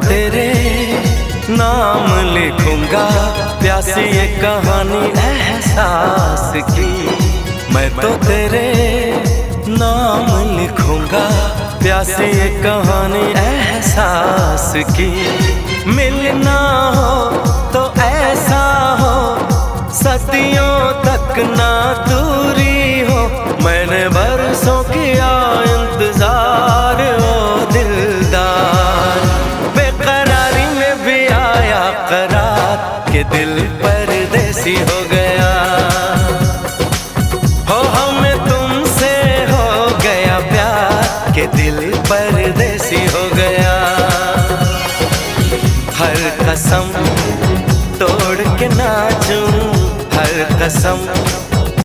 तेरे नाम लिखूंगा, प्यासी ये कहानी एहसास की। मैं तो तेरे नाम लिखूंगा, प्यासी ये कहानी एहसास की। मिलना हो तो ऐसा हो, सदियों तक ना दूरी हो। मैंने बरसों किया इंतजार ओ दिलदार, बेकरारी में भी आया करार के दिल परदेसी हो गया। हो हमें तुमसे हो गया प्यार के दिल परदेसी हो गया। हर कसम तोड़ के नाचूं, हर कसम